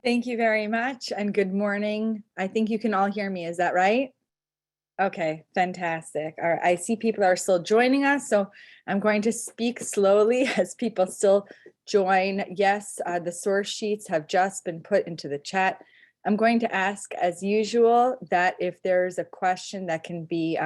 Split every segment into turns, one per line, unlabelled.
Thank you very much and good morning. I think you can all hear me, is that right? Okay, fantastic. All right, I see people are still joining us, so I'm going to speak slowly as people still join. Yes, the source sheets have just been put into the chat. I'm going to ask, as usual, that if there's a question that can be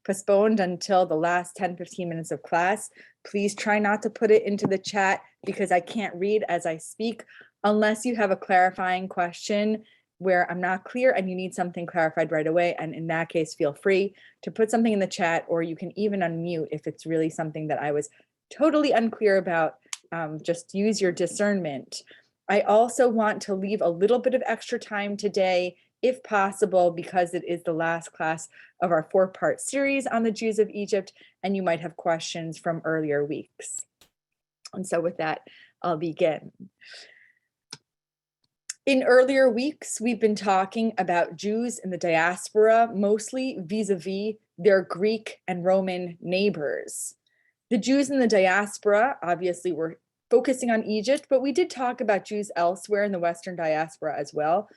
postponed until the last 10-15 minutes of class, please try not to put it into the chat because I can't read as I speak unless you have a clarifying question where I'm not clear and you need something clarified right away. And in that case, feel free to put something in the chat, or you can even unmute if it's really something that I was totally unclear about. Just use your discernment. I also want to leave a little bit of extra time today, if possible, because it is the last class of our 4-part series on the Jews of Egypt, and you might have questions from earlier weeks. And so with that, I'll begin. In earlier weeks, we've been talking about Jews in the diaspora, mostly vis-a-vis their Greek and Roman neighbors. The Jews in the diaspora, obviously, were focusing on Egypt, but we did talk about Jews elsewhere in the Western diaspora as well.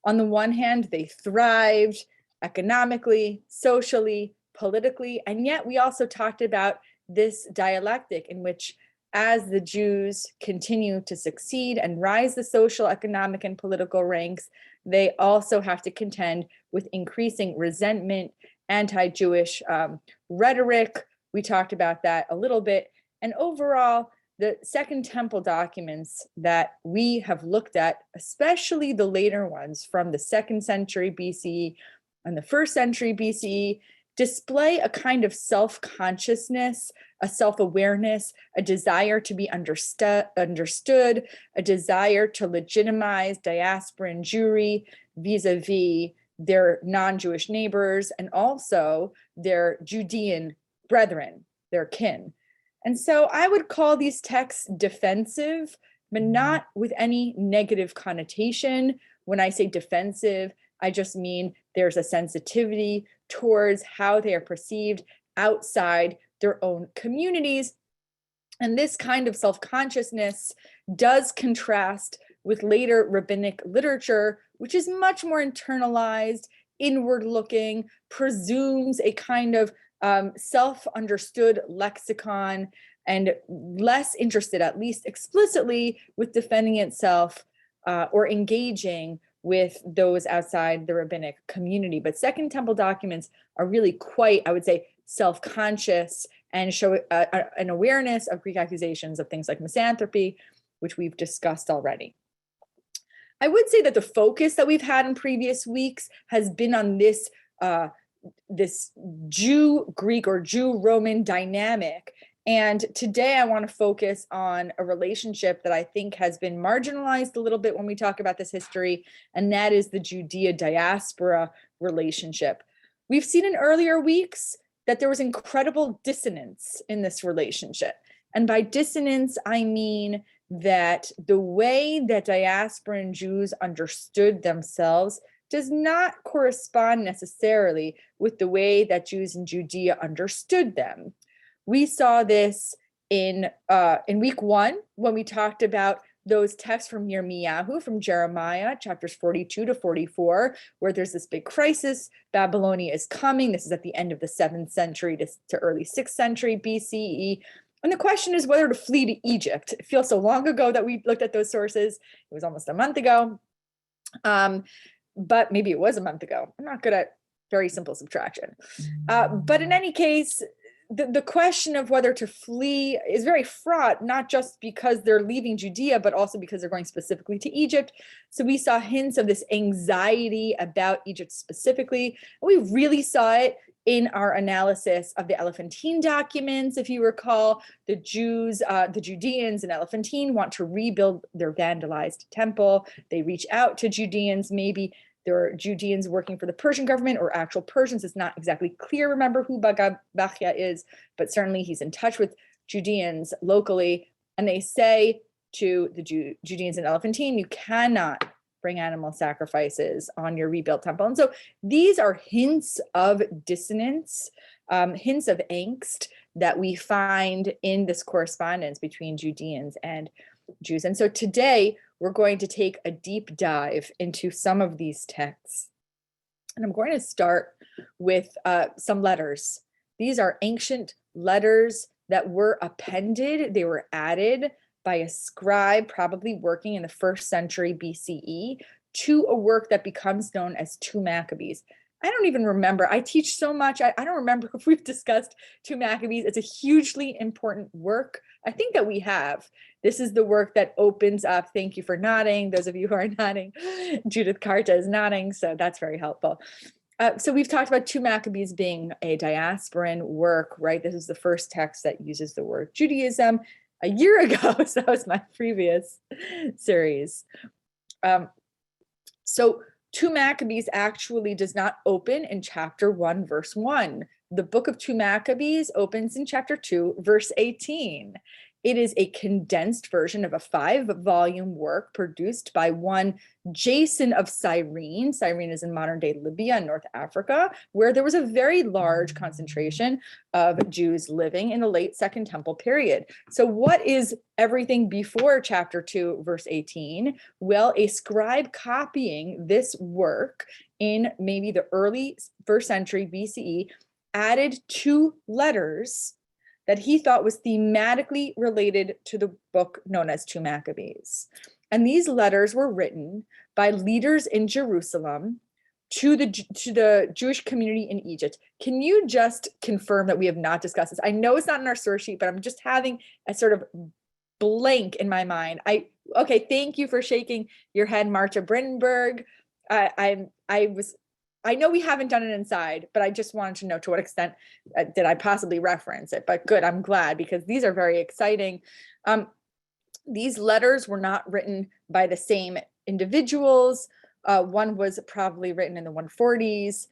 On the one hand, they thrived economically, socially, politically, and yet we also talked about this dialectic in which, as the Jews continue to succeed and rise the social, economic, and political ranks, they also have to contend with increasing resentment, anti-Jewish rhetoric. We talked about that a little bit. And overall, the Second Temple documents that we have looked at, especially the later ones from the 2nd century BCE and the 1st century BCE, display a kind of self-consciousness, a self-awareness, a desire to be understood, a desire to legitimize diasporan Jewry vis-a-vis their non-Jewish neighbors and also their Judean brethren, their kin. And so I would call these texts defensive, but not with any negative connotation. When I say defensive, I just mean there's a sensitivity towards how they are perceived outside their own communities. And this kind of self-consciousness does contrast with later rabbinic literature, which is much more internalized, inward-looking, presumes a kind of self-understood lexicon, and less interested, at least explicitly, with defending itself or engaging with those outside the rabbinic community. But Second Temple documents are really quite, I would say, self-conscious and show an awareness of Greek accusations of things like misanthropy, which we've discussed already. I would say that the focus that we've had in previous weeks has been on this Jew-Greek or Jew-Roman dynamic. And today I want to focus on a relationship that I think has been marginalized a little bit when we talk about this history, and that is the Judea-diaspora relationship. We've seen in earlier weeks that there was incredible dissonance in this relationship. And by dissonance, I mean that the way that diasporan Jews understood themselves does not correspond necessarily with the way that Jews in Judea understood them. We saw this in week 1 when we talked about those texts from Yirmiyahu, from Jeremiah, chapters 42 to 44, where there's this big crisis. Babylonia is coming. This is at the end of the 7th century to early 6th century BCE. And the question is whether to flee to Egypt. It feels so long ago that we looked at those sources. It was almost a month ago. But maybe it was a month ago. I'm not good at very simple subtraction. But in any case, the question of whether to flee is very fraught, not just because they're leaving Judea, but also because they're going specifically to Egypt. So we saw hints of this anxiety about Egypt specifically. We really saw it in our analysis of the Elephantine documents. If you recall, the Judeans in Elephantine want to rebuild their vandalized temple. They reach out to Judeans, maybe there are Judeans working for the Persian government or actual Persians. It's not exactly clear, remember, who Bachya is, but certainly he's in touch with Judeans locally. And they say to the Judeans in Elephantine, you cannot bring animal sacrifices on your rebuilt temple. And so these are hints of dissonance, hints of angst that we find in this correspondence between Judeans and Jews. And so today we're going to take a deep dive into some of these texts. And I'm going to start with some letters. These are ancient letters that were appended. They were added by a scribe, probably working in the 1st century BCE, to a work that becomes known as 2 Maccabees. I don't even remember. I teach so much. I don't remember if we've discussed 2 Maccabees. It's a hugely important work. I think that we have. This is the work that opens up. Thank you for nodding. Those of you who are nodding. Judith Carta is nodding, so that's very helpful. So we've talked about 2 Maccabees being a diasporan work, right? This is the first text that uses the word Judaism a year ago. So that was my previous series. So 2 Maccabees actually does not open in chapter 1, verse 1. The book of 2 Maccabees opens in chapter 2, verse 18. It is a condensed version of a 5-volume work produced by one Jason of Cyrene. Cyrene is in modern-day Libya and North Africa, where there was a very large concentration of Jews living in the late Second Temple period. So what is everything before chapter 2, verse 18? Well, a scribe copying this work in maybe the early 1st century BCE added 2 letters that he thought was thematically related to the book known as 2 Maccabees. And these letters were written by leaders in Jerusalem to the Jewish community in Egypt. Can you just confirm that we have not discussed this? I know it's not in our source sheet, but I'm just having a sort of blank in my mind. Okay, thank you for shaking your head, Marta Brindenberg. I know we haven't done it inside, but I just wanted to know to what extent did I possibly reference it. But good, I'm glad, because these are very exciting. These letters were not written by the same individuals. One was probably written in the 140s.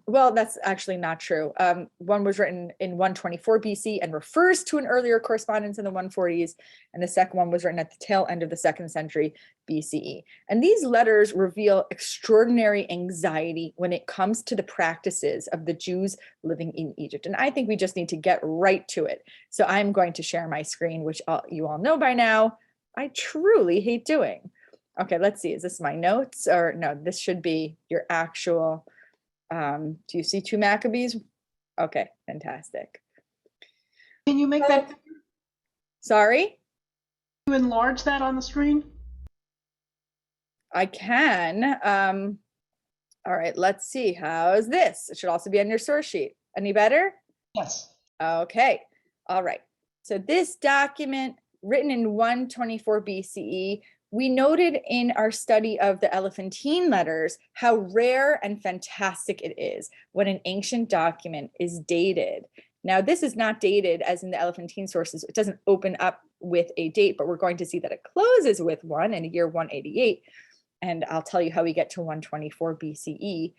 Well, that's actually not true. One was written in 124 BC and refers to an earlier correspondence in the 140s. And the second one was written at the tail end of the 2nd century BCE. And these letters reveal extraordinary anxiety when it comes to the practices of the Jews living in Egypt. And I think we just need to get right to it. So I'm going to share my screen, which you all know by now, I truly hate doing. Okay, let's see. Is this my notes? Or no, this should be your actual... do you see 2 Maccabees? Okay, fantastic.
Can you make that?
Sorry?
Can you enlarge that on the screen?
I can. All right, let's see. How's this? It should also be on your source sheet. Any better?
Yes.
Okay. All right. So this document, written in 124 BCE, we noted in our study of the Elephantine letters how rare and fantastic it is when an ancient document is dated. Now, this is not dated as in the Elephantine sources. It doesn't open up with a date, but we're going to see that it closes with one in the year 188. And I'll tell you how we get to 124 BCE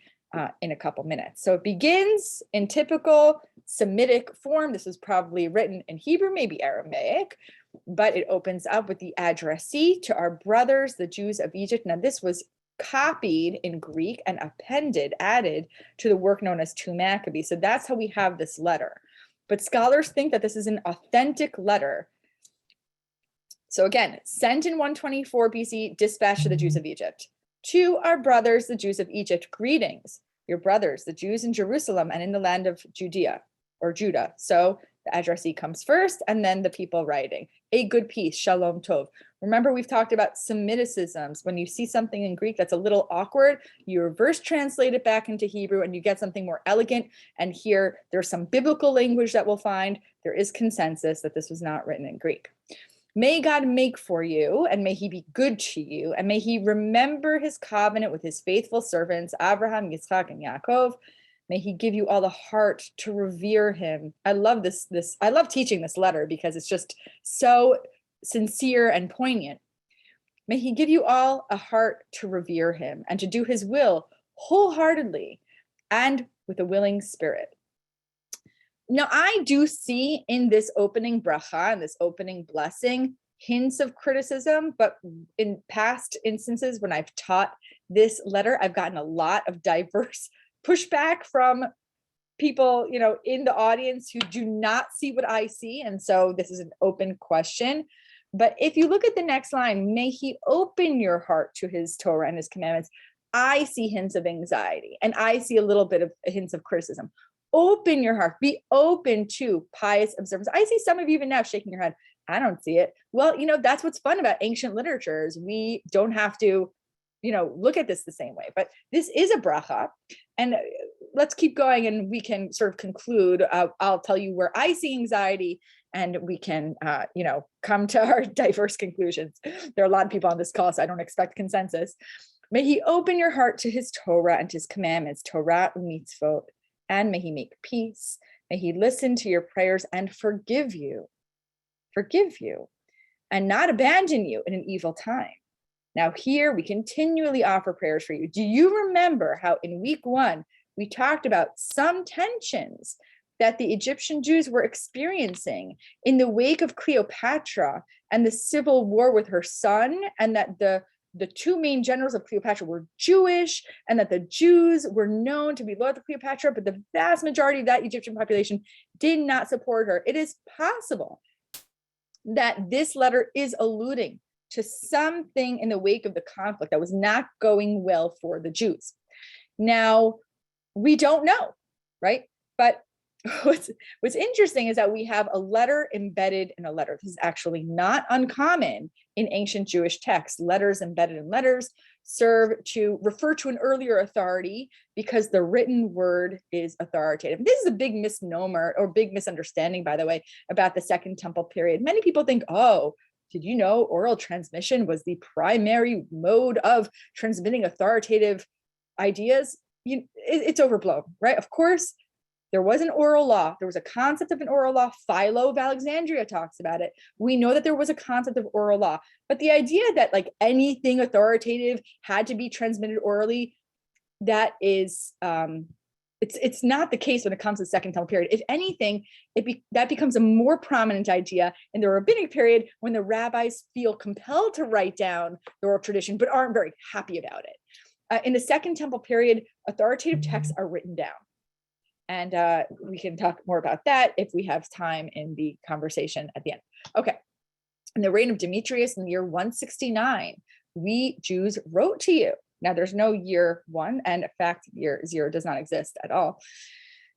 in a couple minutes. So it begins in typical Semitic form. This is probably written in Hebrew, maybe Aramaic, but it opens up with the addressee to our brothers, the Jews of Egypt. Now, this was copied in Greek and appended, added to the work known as 2 Maccabees. So that's how we have this letter. But scholars think that this is an authentic letter. So again, sent in 124 BC, dispatched to the Jews of Egypt. To our brothers, the Jews of Egypt, greetings. Your brothers, the Jews in Jerusalem and in the land of Judea or Judah. So the addressee comes first and then the people writing. A good peace, shalom tov. Remember, we've talked about Semiticisms. When you see something in Greek that's a little awkward, you reverse translate it back into Hebrew and you get something more elegant. And here there's some biblical language that we'll find. There is consensus that this was not written in Greek. May God make for you, and may he be good to you, and may he remember his covenant with his faithful servants, Abraham, Yitzchak, and Yaakov. May he give you all the heart to revere him. I love this. I love teaching this letter because it's just so sincere and poignant. May he give you all a heart to revere him and to do his will wholeheartedly and with a willing spirit. Now, I do see in this opening bracha and this opening blessing hints of criticism, but in past instances when I've taught this letter, I've gotten a lot of diverse pushback from people, in the audience who do not see what I see. And so this is an open question. But if you look at the next line, may he open your heart to his Torah and his commandments. I see hints of anxiety, and I see a little bit of hints of criticism. Open your heart, be open to pious observance. I see some of you even now shaking your head. I don't see it. Well, that's what's fun about ancient literatures. We don't have to, look at this the same way, but this is a bracha. And let's keep going and we can sort of conclude. I'll tell you where I see anxiety and we can, come to our diverse conclusions. There are a lot of people on this call, so I don't expect consensus. May he open your heart to his Torah and his commandments, Torah u'mitzvot, and may he make peace. May he listen to your prayers and forgive you, and not abandon you in an evil time. Now here we continually offer prayers for you. Do you remember how in week 1, we talked about some tensions that the Egyptian Jews were experiencing in the wake of Cleopatra and the civil war with her son, and that the two main generals of Cleopatra were Jewish, and that the Jews were known to be loyal to Cleopatra, but the vast majority of that Egyptian population did not support her? It is possible that this letter is alluding to something in the wake of the conflict that was not going well for the Jews. Now, we don't know, right? But what's interesting is that we have a letter embedded in a letter. This is actually not uncommon in ancient Jewish texts. Letters embedded in letters serve to refer to an earlier authority because the written word is authoritative. This is a big misnomer or big misunderstanding, by the way, about the Second Temple period. Many people think, oh, did you know oral transmission was the primary mode of transmitting authoritative ideas? It's overblown, right? Of course, there was an oral law. There was a concept of an oral law. Philo of Alexandria talks about it. We know that there was a concept of oral law, but the idea that like anything authoritative had to be transmitted orally, that is, it's not the case when it comes to the Second Temple period. If anything, that becomes a more prominent idea in the rabbinic period when the rabbis feel compelled to write down the oral tradition, but aren't very happy about it. In the Second Temple period, authoritative texts are written down. And we can talk more about that if we have time in the conversation at the end. Okay. In the reign of Demetrius in the year 169, we Jews wrote to you. Now there's no year 1, and in fact, year 0 does not exist at all.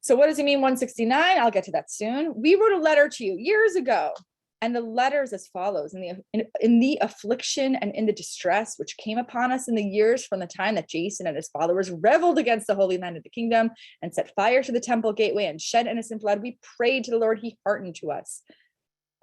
So what does it mean 169? I'll get to that soon. We wrote a letter to you years ago. And the letter is as follows: in the affliction and in the distress which came upon us in the years from the time that Jason and his followers reveled against the Holy Land of the kingdom and set fire to the temple gateway and shed innocent blood, we prayed to the Lord, he hearkened to us.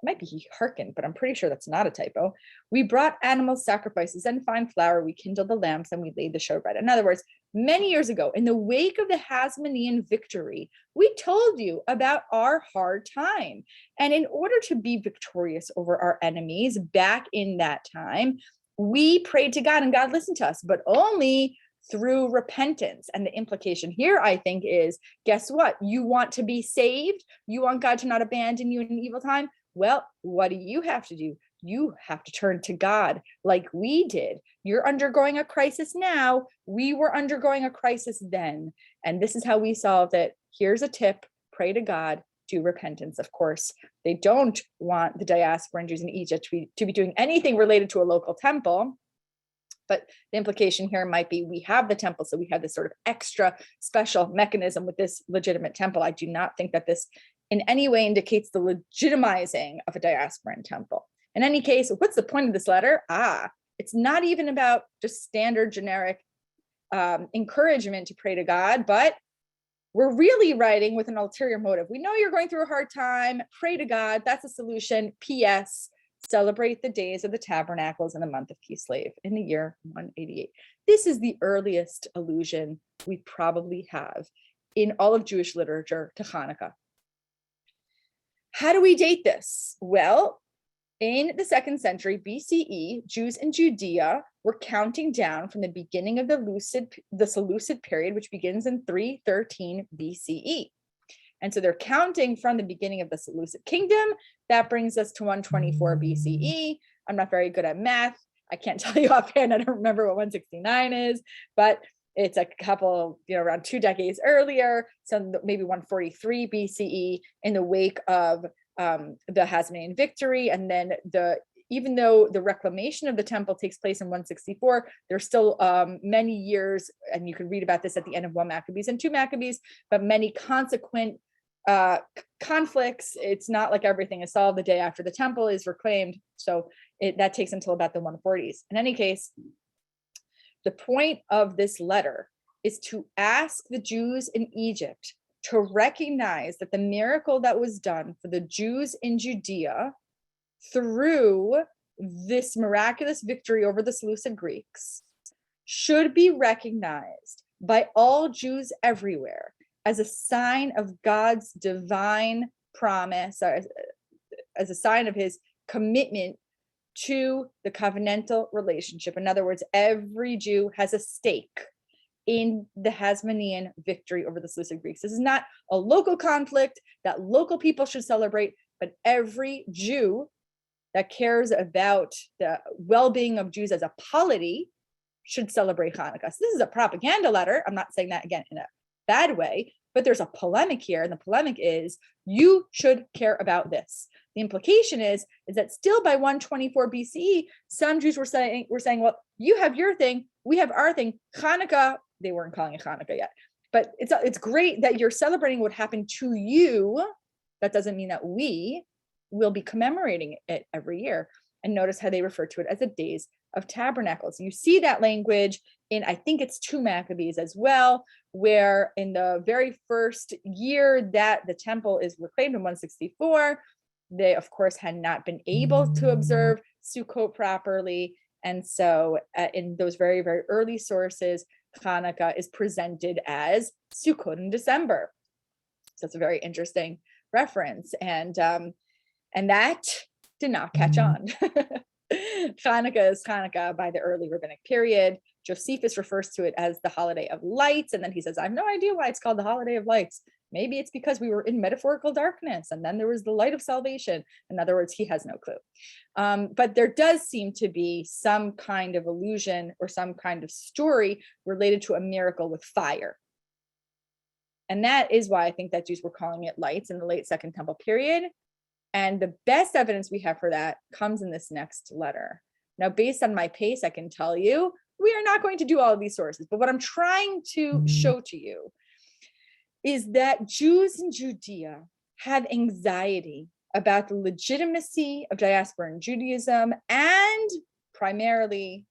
It might be he hearkened, but I'm pretty sure that's not a typo. We brought animal sacrifices and fine flour, we kindled the lamps, and we laid the showbread. In other words, many years ago, in the wake of the Hasmonean victory, we told you about our hard time. And in order to be victorious over our enemies back in that time, we prayed to God and God listened to us, but only through repentance. And the implication here, I think, is, guess what? You want to be saved? You want God to not abandon you in an evil time? Well, what do you have to do? You have to turn to God like we did. You're undergoing a crisis now. We were undergoing a crisis then. And this is how we solved it. Here's a tip: pray to God, do repentance. Of course, they don't want the diaspora and Jews in Egypt to be doing anything related to a local temple. But the implication here might be we have the temple, so we have this sort of extra special mechanism with this legitimate temple. I do not think that this in any way indicates the legitimizing of a diasporan temple. In any case, what's the point of this letter? It's not even about just standard generic encouragement to pray to God, but we're really writing with an ulterior motive. We know you're going through a hard time. Pray to God. That's a solution. P.S. Celebrate the days of the tabernacles in the month of Kislev in the year 188. This is the earliest allusion we probably have in all of Jewish literature to Hanukkah. How do we date this? Well, in the 2nd century BCE, Jews in Judea were counting down from the beginning of the Seleucid period, which begins in 313 BCE. And so they're counting from the beginning of the Seleucid kingdom. That brings us to 124 BCE. I'm not very good at math. I can't tell you offhand. I don't remember what 169 is, but it's a couple, around 2 decades earlier. So maybe 143 BCE in the wake of the Hasmonean victory, and then the even though the reclamation of the temple takes place in 164, there's still many years, and you can read about this at the end of 1 Maccabees and 2 Maccabees, but many consequent conflicts. It's not like everything is solved the day after the temple is reclaimed. So that takes until about the 140s. In any case, the point of this letter is to ask the Jews in Egypt to recognize that the miracle that was done for the Jews in Judea through this miraculous victory over the Seleucid Greeks should be recognized by all Jews everywhere as a sign of God's divine promise, or as a sign of his commitment to the covenantal relationship. In other words, every Jew has a stake in the Hasmonean victory over the Seleucid Greeks. This is not a local conflict that local people should celebrate, but every Jew that cares about the well-being of Jews as a polity should celebrate Hanukkah. So this is a propaganda letter. I'm not saying that again in a bad way, but there's a polemic here, and the polemic is you should care about this. The implication is that still by 124 BCE, some Jews were saying, well, you have your thing, we have our thing. Hanukkah, they weren't calling it Hanukkah yet, but it's great that you're celebrating what happened to you. That doesn't mean that we will be commemorating it every year. And notice how they refer to it as the Days of Tabernacles. You see that language in, I think it's 2 Maccabees as well, where in the very first year that the temple is reclaimed in 164, they of course had not been able to observe Sukkot properly. And so in those very, very early sources, Hanukkah is presented as Sukkot in December. So it's a very interesting reference. And that did not catch on. Hanukkah is Hanukkah by the early rabbinic period. Josephus refers to it as the holiday of lights. And then he says, I have no idea why it's called the holiday of lights. Maybe it's because we were in metaphorical darkness and then there was the light of salvation. In other words, he has no clue. But there does seem to be some kind of allusion or some kind of story related to a miracle with fire. And that is why I think that Jews were calling it lights in the late Second Temple period. And the best evidence we have for that comes in this next letter. Now, based on my pace, I can tell you, we are not going to do all of these sources, but what I'm trying to show to you is that Jews in Judea have anxiety about the legitimacy of diaspora in Judaism and primarily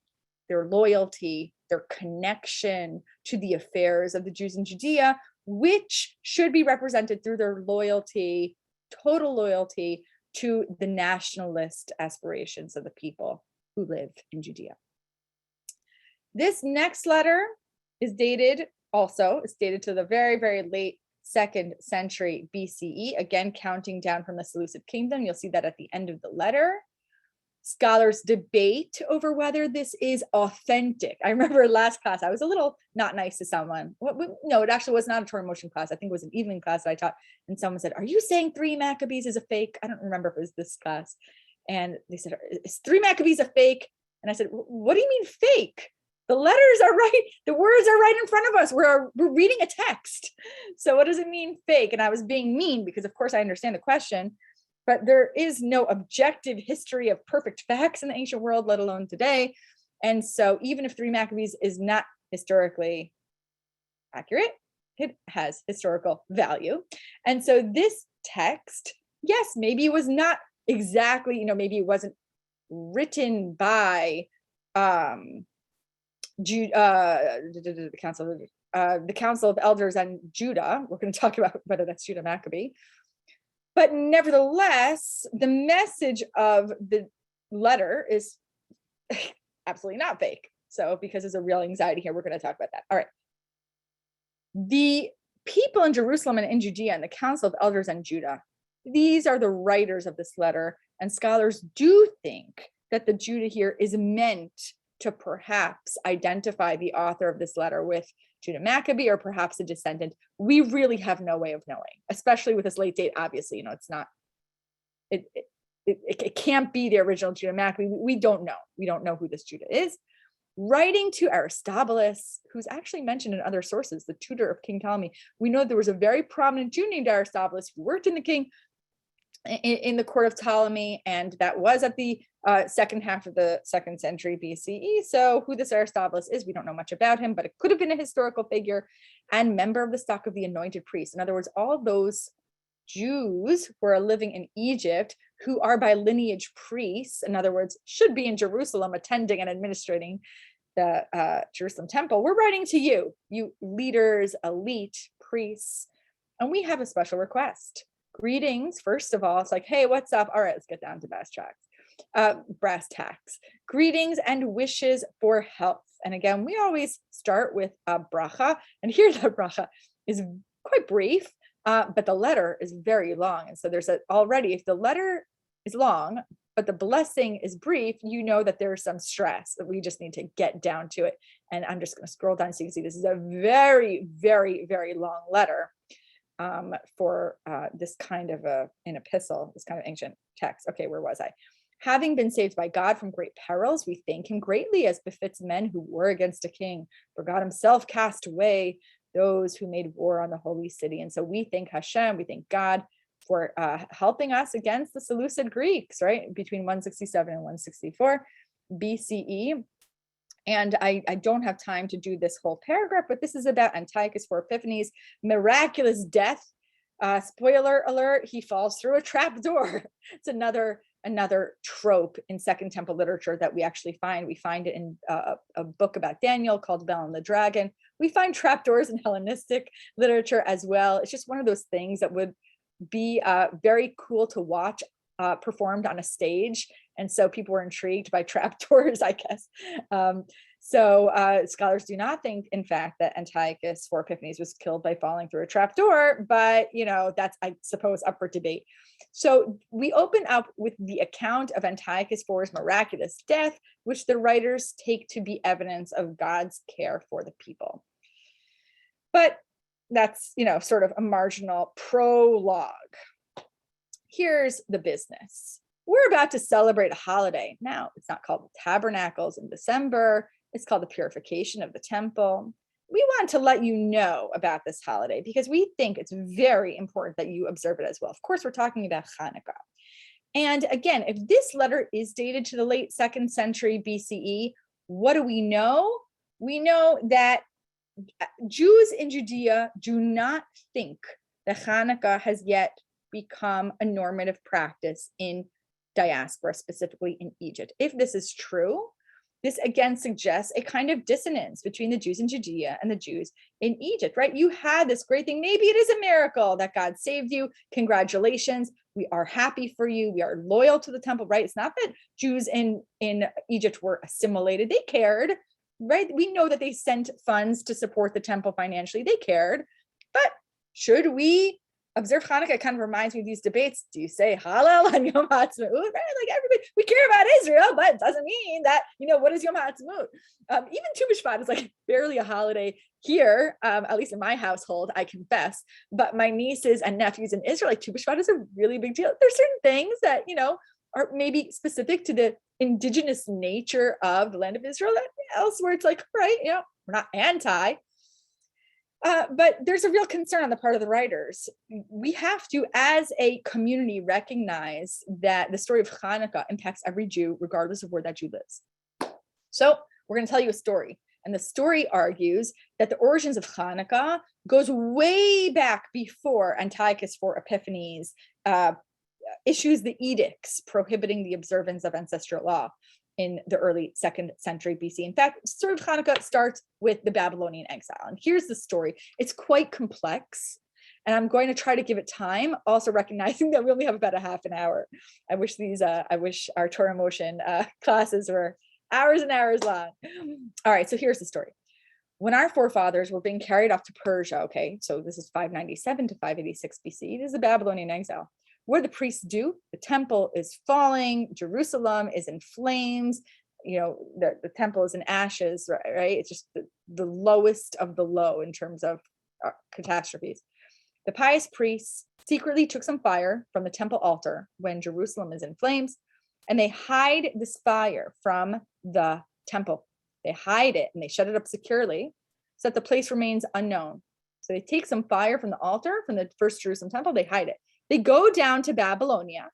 their loyalty, their connection to the affairs of the Jews in Judea, which should be represented through their loyalty, total loyalty to the nationalist aspirations of the people who live in Judea. This next letter is dated also, it's dated to the very, very late 2nd century BCE, again, counting down from the Seleucid kingdom. You'll see that at the end of the letter. Scholars debate over whether this is authentic. I remember last class, I was a little not nice to someone. No, it actually was not a Torah motion class. I think it was an evening class that I taught. And someone said, are you saying 3 Maccabees is a fake? I don't remember if it was this class. And they said, is 3 Maccabees a fake? And I said, what do you mean fake? The letters are right. The words are right in front of us. We're reading a text. So what does it mean fake? And I was being mean because of course I understand the question, but there is no objective history of perfect facts in the ancient world, let alone today. And so even if 3 Maccabees is not historically accurate, it has historical value. And so this text, yes, maybe it was not exactly, maybe it wasn't written by the Council of Elders and Judah. We're going to talk about whether that's Judah Maccabee. But nevertheless, the message of the letter is absolutely not fake. So because there's a real anxiety here, we're going to talk about that. All right. The people in Jerusalem and in Judea and the Council of Elders and Judah, these are the writers of this letter. And scholars do think that the Judah here is meant to perhaps identify the author of this letter with Judah Maccabee or perhaps a descendant. We really have no way of knowing, especially with this late date. Obviously, it's not, it can't be the original Judah Maccabee. We don't know. We don't know who this Judah is. Writing to Aristobulus, who's actually mentioned in other sources, the tutor of King Ptolemy, we know there was a very prominent Jew named Aristobulus who worked in the court of Ptolemy, and that was at the second half of the 2nd century BCE. So who this Aristobulus is, we don't know much about him, but it could have been a historical figure and member of the stock of the anointed priests. In other words, all those Jews who are living in Egypt, who are by lineage priests, in other words, should be in Jerusalem attending and administrating the Jerusalem temple. We're writing to you, you leaders, elite priests, and we have a special request. Greetings, first of all. It's like, hey, what's up? All right, let's get down to brass tacks. Greetings and wishes for health. And again, we always start with a bracha, and here the bracha is quite brief, but the letter is very long. And so there's already, if the letter is long, but the blessing is brief, you know that there's some stress that we just need to get down to it. And I'm just going to scroll down so you can see this is a very, very, very long letter for this kind of an epistle, this kind of ancient text. Okay, where was I? Having been saved by God from great perils, we thank him greatly, as befits men who war against a king. For God himself cast away those who made war on the holy city. And so we thank Hashem, we thank God for helping us against the Seleucid Greeks, right? Between 167 and 164 BCE. And I don't have time to do this whole paragraph, but this is about Antiochus IV Epiphanes' miraculous death. Spoiler alert, he falls through a trap door. It's another trope in Second Temple literature that we actually find. We find it in a book about Daniel called Bel and the Dragon. We find trapdoors in Hellenistic literature as well. It's just one of those things that would be very cool to watch performed on a stage. And so people were intrigued by trapdoors, I guess. So scholars do not think, in fact, that Antiochus IV Epiphanes was killed by falling through a trapdoor, but that's, I suppose, up for debate. So we open up with the account of Antiochus IV's miraculous death, which the writers take to be evidence of God's care for the people. But that's, sort of a marginal prologue. Here's the business. We're about to celebrate a holiday. Now, it's not called the Tabernacles in December. It's called the purification of the temple. We want to let you know about this holiday because we think it's very important that you observe it as well. Of course, we're talking about Hanukkah. And again, if this letter is dated to the late 2nd century BCE, what do we know? We know that Jews in Judea do not think that Hanukkah has yet become a normative practice in diaspora, specifically in Egypt. If this is true, this again suggests a kind of dissonance between the Jews in Judea and the Jews in Egypt, right? You had this great thing. Maybe it is a miracle that God saved you. Congratulations. We are happy for you. We are loyal to the temple, right? It's not that Jews in Egypt were assimilated. They cared, right? We know that they sent funds to support the temple financially. They cared. But should we observe Hanukkah? It kind of reminds me of these debates. Do you say Hallel on Yom HaAtzmaut? Right? Like everybody, we care about Israel, but it doesn't mean that, what is Yom HaAtzmaut? Even Tu B'Shvat is like barely a holiday here, at least in my household, I confess. But my nieces and nephews in Israel, like Tu B'Shvat is a really big deal. There's certain things that, are maybe specific to the indigenous nature of the land of Israel. That elsewhere, it's like, right, we're not anti. But there's a real concern on the part of the writers. We have to, as a community, recognize that the story of Hanukkah impacts every Jew, regardless of where that Jew lives. So we're going to tell you a story. And the story argues that the origins of Hanukkah goes way back before Antiochus IV Epiphanes issues the edicts prohibiting the observance of ancestral law in the early 2nd century BC. In fact, the story of Hanukkah starts with the Babylonian exile. And here's the story. It's quite complex, and I'm going to try to give it time, also recognizing that we only have about a half an hour. I wish our Torah Motion classes were hours and hours long. All right, so here's the story. When our forefathers were being carried off to Persia, okay, so this is 597 to 586 BC, this is the Babylonian exile. What do the priests do? The temple is falling. Jerusalem is in flames. The temple is in ashes, right? It's just the lowest of the low in terms of catastrophes. The pious priests secretly took some fire from the temple altar when Jerusalem is in flames, and they hide this fire from the temple. They hide it and they shut it up securely so that the place remains unknown. So they take some fire from the altar, from the first Jerusalem temple, they hide it. They go down to Babylonia.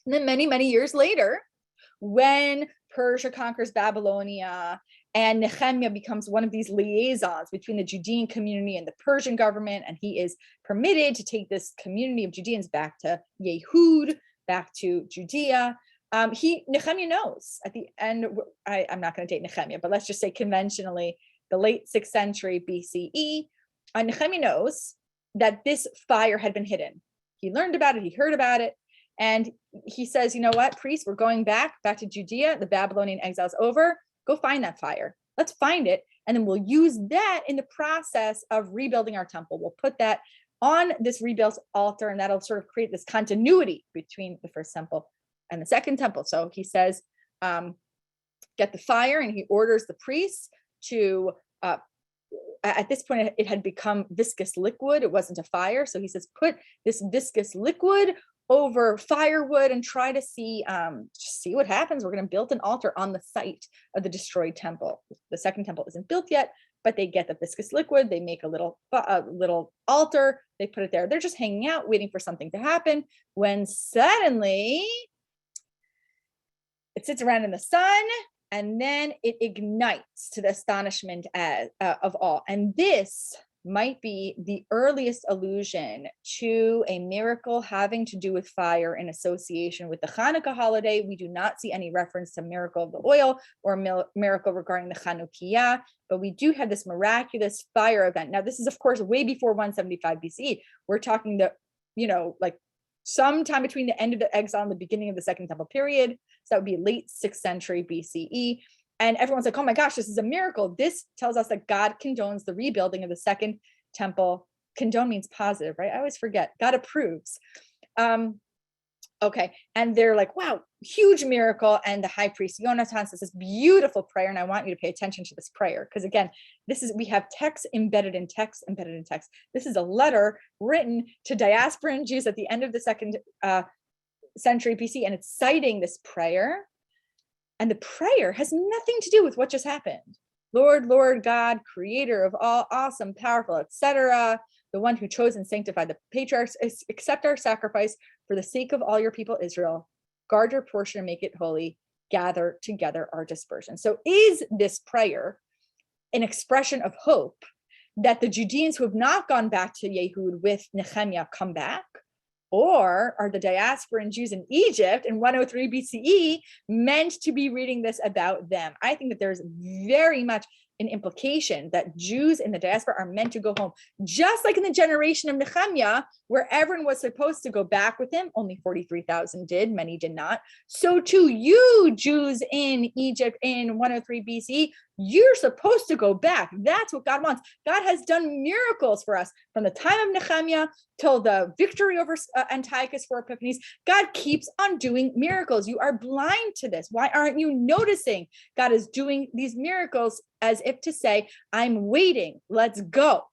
And then many, many years later, when Persia conquers Babylonia and Nehemiah becomes one of these liaisons between the Judean community and the Persian government, and he is permitted to take this community of Judeans back to Yehud, back to Judea. Nehemiah knows at the end, I'm not going to date Nehemiah, but let's just say conventionally, the late 6th century BCE, Nehemiah knows that this fire had been hidden. He learned about it, he heard about it, and he says, you know what, priests, we're going back to Judea. The Babylonian exile's over. Go find that fire. Let's find it. And then we'll use that in the process of rebuilding our temple. We'll put that on this rebuilt altar, and that'll sort of create this continuity between the first temple and the second temple. So he says, get the fire, and he orders the priests to, at this point, it had become viscous liquid. It wasn't a fire. So he says, put this viscous liquid over firewood and try to see what happens. We're going to build an altar on the site of the destroyed temple. The second temple isn't built yet, but they get the viscous liquid. They make a little altar. They put it there. They're just hanging out, waiting for something to happen, when suddenly it sits around in the sun, and then it ignites to the astonishment of all. And this might be the earliest allusion to a miracle having to do with fire in association with the Hanukkah holiday. We do not see any reference to miracle of the oil or miracle regarding the Chanukiah, but we do have this miraculous fire event. Now, this is, of course, way before 175 BCE. We're talking like sometime between the end of the exile and the beginning of the Second Temple period. So that would be late 6th century BCE. And everyone's like, oh my gosh, this is a miracle. This tells us that God condones the rebuilding of the Second Temple. Condone means positive, right? I always forget. God approves. Okay. And they're like, wow, huge miracle. And the high priest Jonathan says this beautiful prayer. And I want you to pay attention to this prayer, because again, we have text embedded in text embedded in text. This is a letter written to diasporan Jews at the end of the 2nd century BC, and it's citing this prayer. And the prayer has nothing to do with what just happened. Lord, Lord God, creator of all, awesome, powerful, etc., the one who chose and sanctified the patriarchs, accept our sacrifice for the sake of all your people, Israel. Guard your portion and make it holy. Gather together our dispersion. So is this prayer an expression of hope that the Judeans who have not gone back to Yehud with Nehemiah come back? Or are the diasporan Jews in Egypt in 103 BCE meant to be reading this about them? I think that there's very much an implication that Jews in the diaspora are meant to go home, just like in the generation of Nehemiah, where everyone was supposed to go back with him. Only 43,000 did, many did not. So too, you Jews in Egypt in 103 BC, you're supposed to go back. That's what God wants. God has done miracles for us from the time of Nehemiah till the victory over Antiochus for Epiphanes. God keeps on doing miracles. You are blind to this. Why aren't you noticing God is doing these miracles, as if to say, I'm waiting, let's go.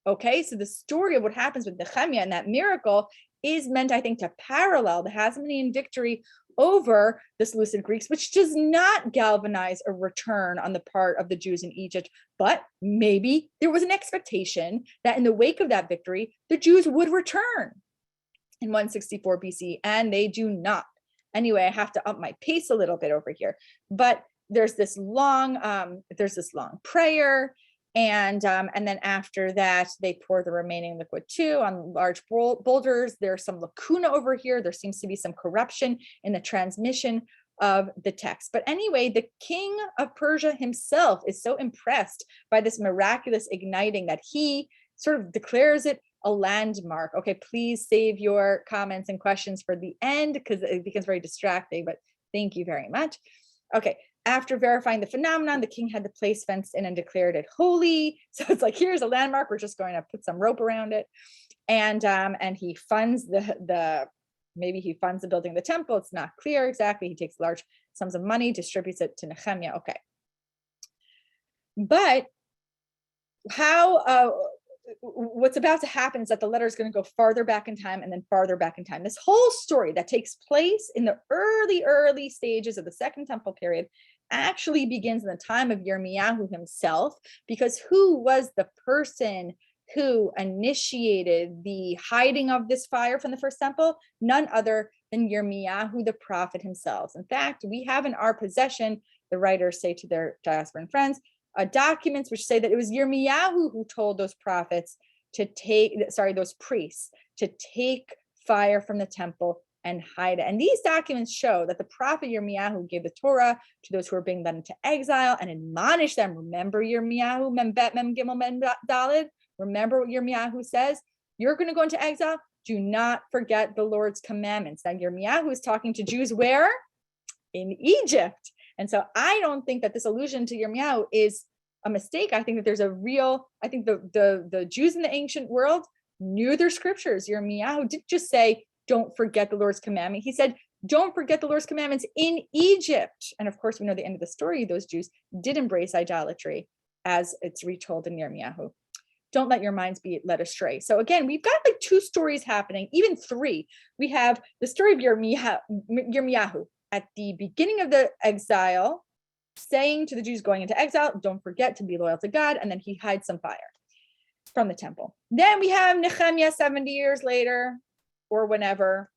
Okay, so the story of what happens with Nehemiah and that miracle is meant, I think, to parallel the Hasmonean victory over the Seleucid Greeks, which does not galvanize a return on the part of the Jews in Egypt. But maybe there was an expectation that in the wake of that victory, the Jews would return in 164 BC, and they do not. Anyway, I have to up my pace a little bit over here, but there's this long prayer, and then after that, they pour the remaining liquid too on large boulders. There's some lacuna over here. There seems to be some corruption in the transmission of the text. But anyway, the king of Persia himself is so impressed by this miraculous igniting that he sort of declares it a landmark. Okay, please save your comments and questions for the end, because it becomes very distracting, but thank you very much. Okay. After verifying the phenomenon, the king had the place fenced in and declared it holy. So it's like, here's a landmark. We're just going to put some rope around it. And he funds maybe he funds the building of the temple. It's not clear exactly. He takes large sums of money, distributes it to Nehemiah. Okay. But what's about to happen is that the letter is going to go farther back in time and then farther back in time. This whole story that takes place in the early stages of the Second Temple period actually begins in the time of Yirmiyahu himself, because who was the person who initiated the hiding of this fire from the first temple? None other than Yirmiyahu, the prophet himself. In fact, we have in our possession, the writers say to their diasporan friends, documents which say that it was Yirmiyahu who told those prophets to those priests to take fire from the temple and hide it. And these documents show that the prophet Yirmiyahu gave the Torah to those who were being led into exile and admonished them. Remember Yirmiyahu, Mem Bet, Mem Gimel, Mem Daled? Remember what Yirmiyahu says? You're going to go into exile. Do not forget the Lord's commandments. Now, Yirmiyahu is talking to Jews where? In Egypt. And so I don't think that this allusion to Yirmiyahu is a mistake. I think that there's I think the Jews in the ancient world knew their scriptures. Yirmiyahu didn't just say, don't forget the Lord's commandment. He said, don't forget the Lord's commandments in Egypt. And of course, we know the end of the story. Those Jews did embrace idolatry as it's retold in Yirmiyahu. Don't let your minds be led astray. So again, we've got like two stories happening, even three. We have the story of Yirmiyahu at the beginning of the exile, saying to the Jews going into exile, don't forget to be loyal to God. And then he hides some fire from the temple. Then we have Nehemiah 70 years later or whenever,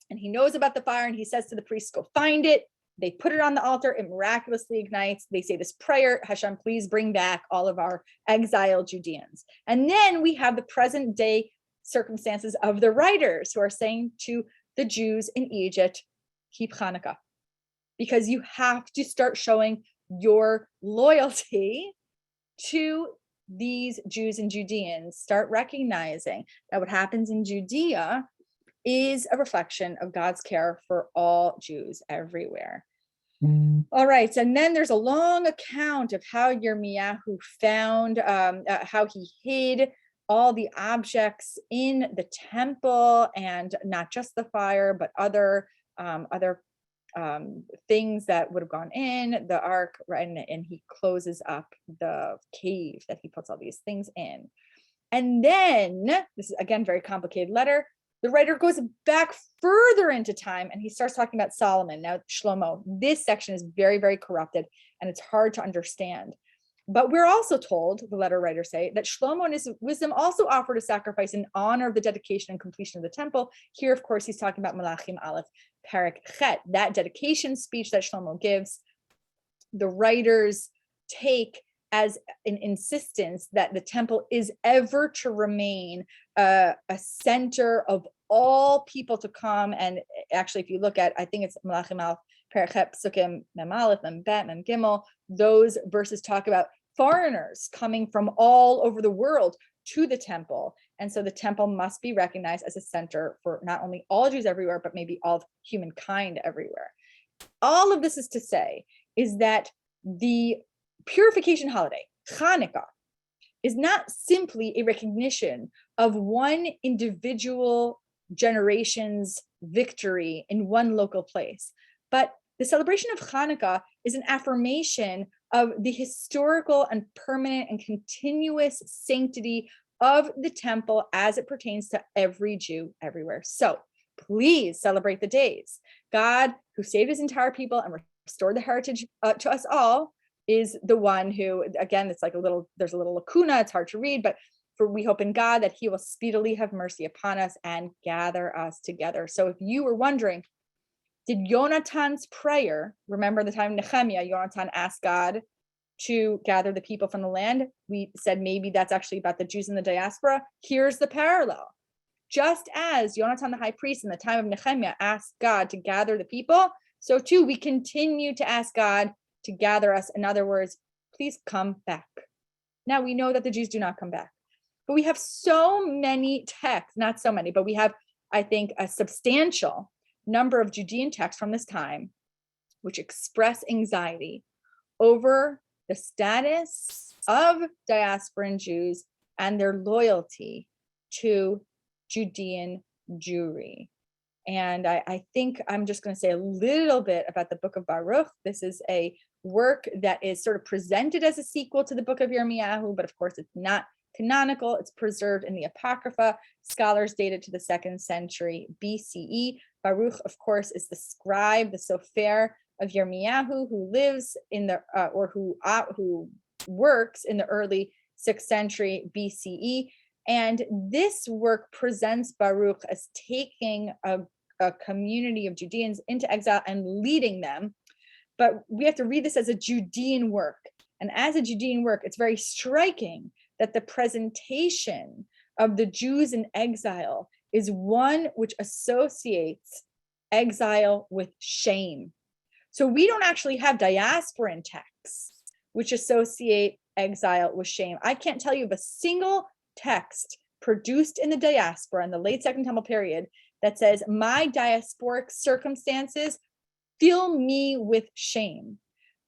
and he knows about the fire and he says to the priests, go find it. They put it on the altar. It miraculously ignites. They say this prayer, Hashem, please bring back all of our exiled Judeans. And then we have the present day circumstances of the writers who are saying to the Jews in Egypt, keep Hanukkah, because you have to start showing your loyalty to these Jews and Judeans. Start recognizing that what happens in Judea is a reflection of God's care for all Jews everywhere. All right, and then there's a long account of how Yirmiyahu found, how he hid all the objects in the temple, and not just the fire, but other things that would have gone in the ark, right? And he closes up the cave that he puts all these things in. And then, this is again, very complicated letter. The writer goes back further into time and he starts talking about Solomon. Now, Shlomo, this section is very, very corrupted and it's hard to understand. But we're also told, the letter writers say, that Shlomo in his wisdom also offered a sacrifice in honor of the dedication and completion of the temple. Here, of course, he's talking about Malachim Aleph, Perek Chet, that dedication speech that Shlomo gives. The writers take as an insistence that the temple is ever to remain a center of all people to come. And actually, if you look at, I think it's Malachim Aleph, Perek Chet, Psukim, Mem Aleph, Mem Bet, Mem Gimel, those verses talk about foreigners coming from all over the world to the temple. And so the temple must be recognized as a center for not only all Jews everywhere, but maybe all of humankind everywhere. All of this is to say is that the purification holiday, Hanukkah, is not simply a recognition of one individual generation's victory in one local place, but the celebration of Hanukkah is an affirmation of the historical and permanent and continuous sanctity of the temple as it pertains to every Jew everywhere. So please celebrate the days. God, who saved his entire people and restored the heritage to us all, is the one who, again, it's like there's a little lacuna, it's hard to read, but we hope in God that he will speedily have mercy upon us and gather us together. So if you were wondering, did Yonatan's prayer, remember the time Nehemiah, Yonatan asked God to gather the people from the land? We said maybe that's actually about the Jews in the diaspora. Here's the parallel. Just as Yonatan the high priest in the time of Nehemiah asked God to gather the people, so too we continue to ask God to gather us. In other words, please come back. Now we know that the Jews do not come back, but we have so many texts, not so many, but we have, I think, a substantial number of Judean texts from this time which express anxiety over the status of diasporan Jews and their loyalty to Judean Jewry. And I think I'm just going to say a little bit about the Book of Baruch. This is a work that is sort of presented as a sequel to the Book of Yirmiyahu, but of course it's not canonical. It's preserved in the Apocrypha. Scholars date it to the 2nd century BCE. Baruch, of course, is the scribe, the sofer of Yirmiyahu, who lives in the who works in the early 6th century BCE. And this work presents Baruch as taking a community of Judeans into exile and leading them. But we have to read this as a Judean work. And as a Judean work, it's very striking that the presentation of the Jews in exile is one which associates exile with shame. So we don't actually have diasporan texts which associate exile with shame. I can't tell you of a single text produced in the diaspora in the late Second Temple period that says, my diasporic circumstances fill me with shame.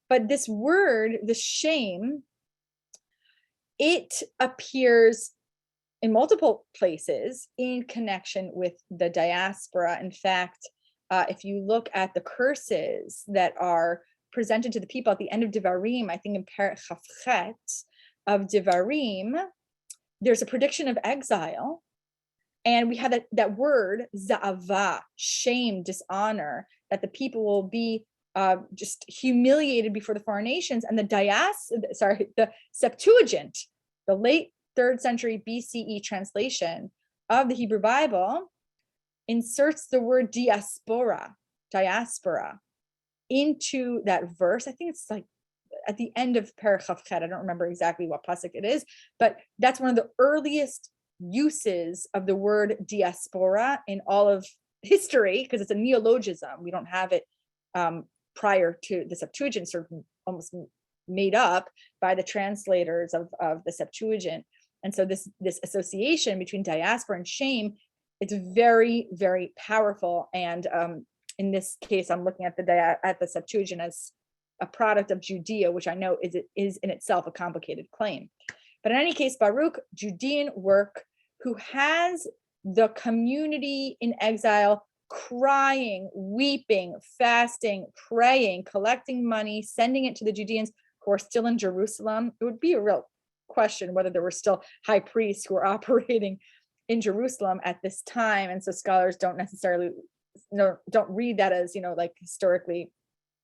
But this word, the shame, it appears in multiple places in connection with the diaspora. In fact, if you look at the curses that are presented to the people at the end of Devarim, I think in Perek Chafchet of Devarim, there's a prediction of exile. And we have that word, za'ava, shame, dishonor, that the people will be just humiliated before the foreign nations. And the Septuagint, the late 3rd century BCE translation of the Hebrew Bible, inserts the word diaspora, into that verse. I think it's like at the end of Perek Chafchet. I don't remember exactly what pasuk it is, but that's one of the earliest uses of the word diaspora in all of history, because it's a neologism. We don't have it prior to the Septuagint, sort of almost made up by the translators of the Septuagint. And so this association between diaspora and shame, it's very, very powerful. And in this case, I'm looking at the Septuagint as a product of Judea, which I know is in itself a complicated claim. But in any case, Baruch, Judean work, who has the community in exile crying, weeping, fasting, praying, collecting money, sending it to the Judeans who are still in Jerusalem. It would be a real question whether there were still high priests who were operating in Jerusalem at this time. And so scholars don't necessarily, don't read that as, like historically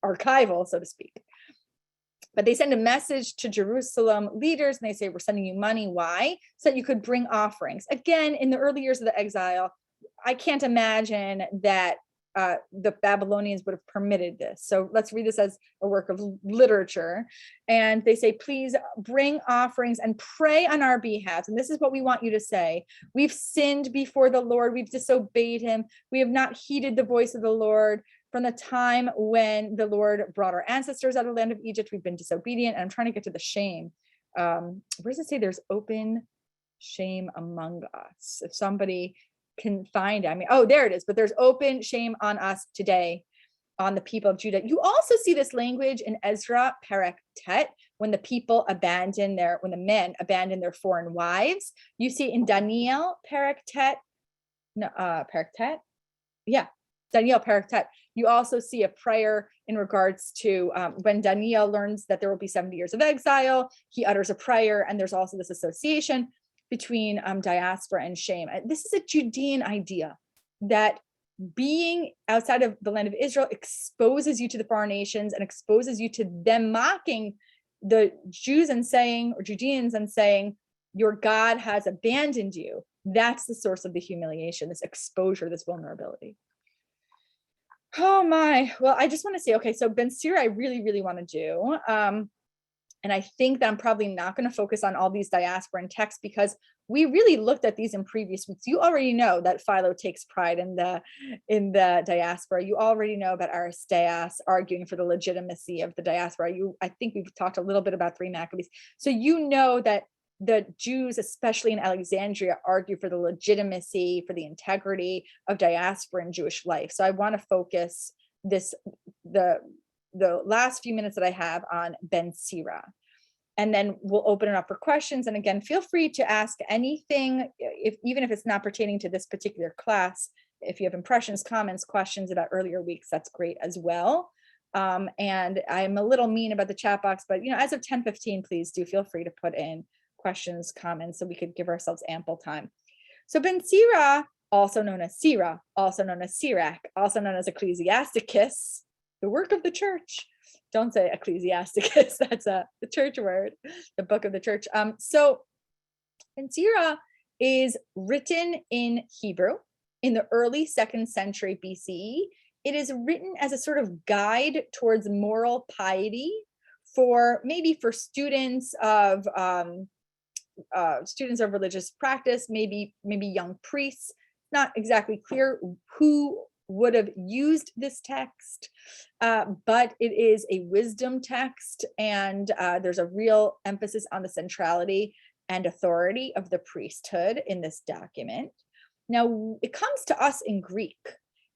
archival, so to speak. But they send a message to Jerusalem leaders and they say, we're sending you money. Why? So that you could bring offerings. Again, in the early years of the exile, I can't imagine that the Babylonians would have permitted this. So let's read this as a work of literature. And they say, please bring offerings and pray on our behalf. And this is what we want you to say. We've sinned before the Lord. We've disobeyed him. We have not heeded the voice of the Lord. From the time when the Lord brought our ancestors out of the land of Egypt, we've been disobedient. And I'm trying to get to the shame. Where does it say there's open shame among us? If somebody can find it. There it is. But there's open shame on us today, on the people of Judah. You also see this language in Ezra Perek Tet, when the men abandon their foreign wives. You see in Daniel Perek Tet. Daniel Perek Tet. You also see a prayer in regards to when Daniel learns that there will be 70 years of exile, he utters a prayer, and there's also this association between diaspora and shame. This is a Judean idea that being outside of the land of Israel exposes you to the foreign nations and exposes you to them mocking the Jews and saying, or Judeans and saying, your God has abandoned you. That's the source of the humiliation, this exposure, this vulnerability. Oh my, well, I just want to say, okay, so Ben Sira, I really, really want to do. And I think that I'm probably not going to focus on all these diasporan texts because we really looked at these in previous weeks. You already know that Philo takes pride in the diaspora. You already know about Aristeas arguing for the legitimacy of the diaspora. I think we've talked a little bit about 3 Maccabees. So you know that the Jews, especially in Alexandria, argue for the legitimacy, for the integrity of diaspora in Jewish life. So I want to focus the last few minutes that I have on Ben Sira. And then we'll open it up for questions. And again, feel free to ask anything, even if it's not pertaining to this particular class. If you have impressions, comments, questions about earlier weeks, that's great as well. And I'm a little mean about the chat box, but as of 10:15, please do feel free to put in questions, comments, so we could give ourselves ample time. So Ben Sira, also known as Sira, also known as Sirach, also known as Ecclesiasticus, the work of the church. Don't say Ecclesiasticus, that's the church word, the book of the church. So Ben Sira is written in Hebrew in the early 2nd century BCE. It is written as a sort of guide towards moral piety for students of religious practice, maybe young priests. Not exactly clear who would have used this text, but it is a wisdom text, and there's a real emphasis on the centrality and authority of the priesthood in this document. Now, it comes to us in Greek,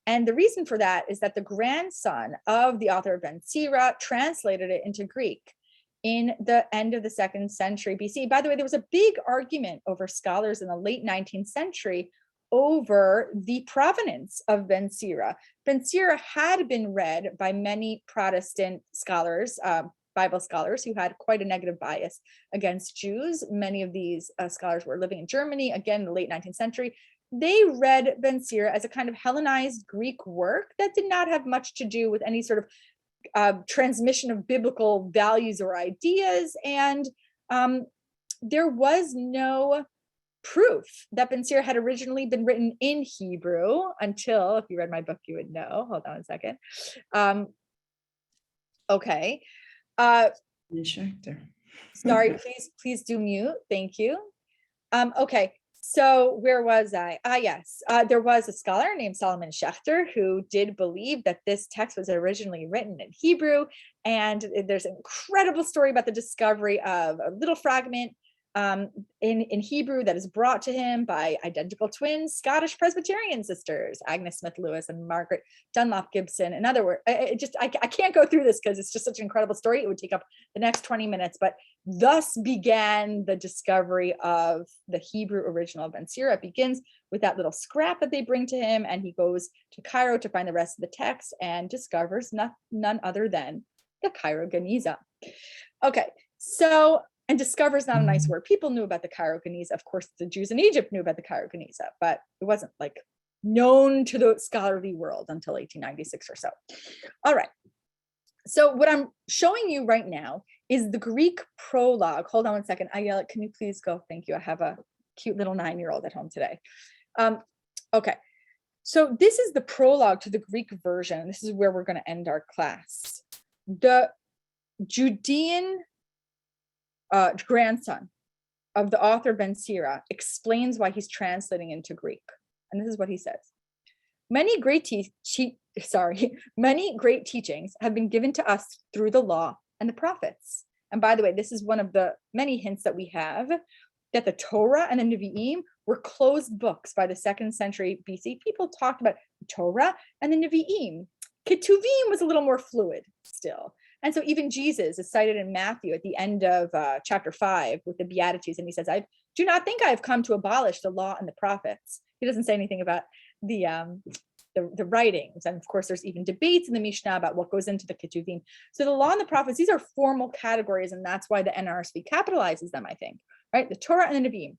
and the reason for that is that the grandson of the author of Ben Sira translated it into Greek in the end of the 2nd century BC. By the way, there was a big argument over scholars in the late 19th century over the provenance of Ben Sira. Ben Sira had been read by many Protestant scholars, Bible scholars, who had quite a negative bias against Jews. Many of these scholars were living in Germany, again, in the late 19th century. They read Ben Sira as a kind of Hellenized Greek work that did not have much to do with any sort of transmission of biblical values or ideas. And there was no proof that Ben Sira had originally been written in Hebrew until, if you read my book, you would know. Hold on a second. Okay. Sorry, please do mute. Thank you. Okay. So where was I? Yes, there was a scholar named Solomon Schechter who did believe that this text was originally written in Hebrew. And there's an incredible story about the discovery of a little fragment in Hebrew that is brought to him by identical twins, Scottish Presbyterian sisters, Agnes Smith Lewis and Margaret Dunlop Gibson. In other words, I can't go through this because it's just such an incredible story. It would take up the next 20 minutes, but thus began the discovery of the Hebrew original of Ben Sira. It begins with that little scrap that they bring to him, and he goes to Cairo to find the rest of the text and discovers none other than the Cairo Geniza. Okay, so, and discover is not a nice word. People knew about the Cairo Geniza. Of course, the Jews in Egypt knew about the Cairo Geniza, but it wasn't like known to the scholarly world until 1896 or so. All right. So what I'm showing you right now is the Greek prologue. Hold on one second. Ayala, can you please go? Thank you. I have a cute little 9-year-old at home today. Okay. So this is the prologue to the Greek version. This is where we're going to end our class. The Judean grandson of the author Ben Sira explains why he's translating into Greek. And this is what he says. Many great teachings have been given to us through the law and the prophets. And by the way, this is one of the many hints that we have that the Torah and the Nevi'im were closed books by the 2nd century BC. People talked about Torah and the Nevi'im. Ketuvim was a little more fluid still. And so even Jesus is cited in Matthew at the end of chapter 5 with the Beatitudes. And he says, I do not think I have come to abolish the law and the prophets. He doesn't say anything about the writings. And of course, there's even debates in the Mishnah about what goes into the Ketuvim. So the law and the prophets, these are formal categories. And that's why the NRSV capitalizes them, I think, right? The Torah and the Nevi'im.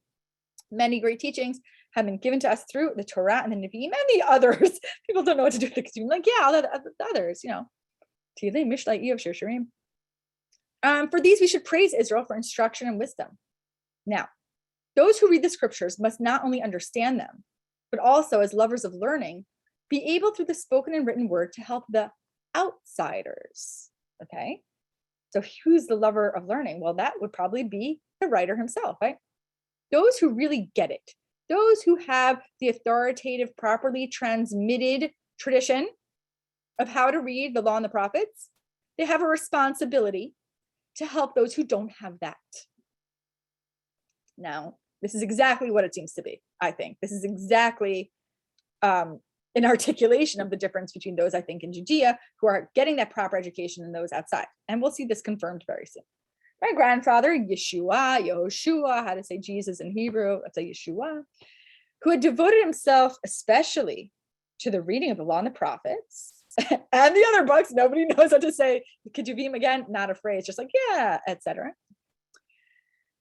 Many great teachings have been given to us through the Torah and the Nevi'im and the others. People don't know what to do with the Ketuvim. Like, yeah, the others, you know. For these, we should praise Israel for instruction and wisdom. Now, those who read the scriptures must not only understand them, but also, as lovers of learning, be able through the spoken and written word to help the outsiders. Okay, so who's the lover of learning? Well, that would probably be the writer himself, right? Those who really get it, those who have the authoritative, properly transmitted tradition of how to read the law and the prophets, they have a responsibility to help those who don't have that. Now, this is exactly what it seems to be, I think. This is exactly an articulation of the difference between those, I think, in Judea who are getting that proper education and those outside. And we'll see this confirmed very soon. My grandfather, Yehoshua, how to say Jesus in Hebrew, that's a Yeshua, who had devoted himself especially to the reading of the law and the prophets, and the other books. Nobody knows how to say Ketuvim again, not a phrase, just like, yeah, etc.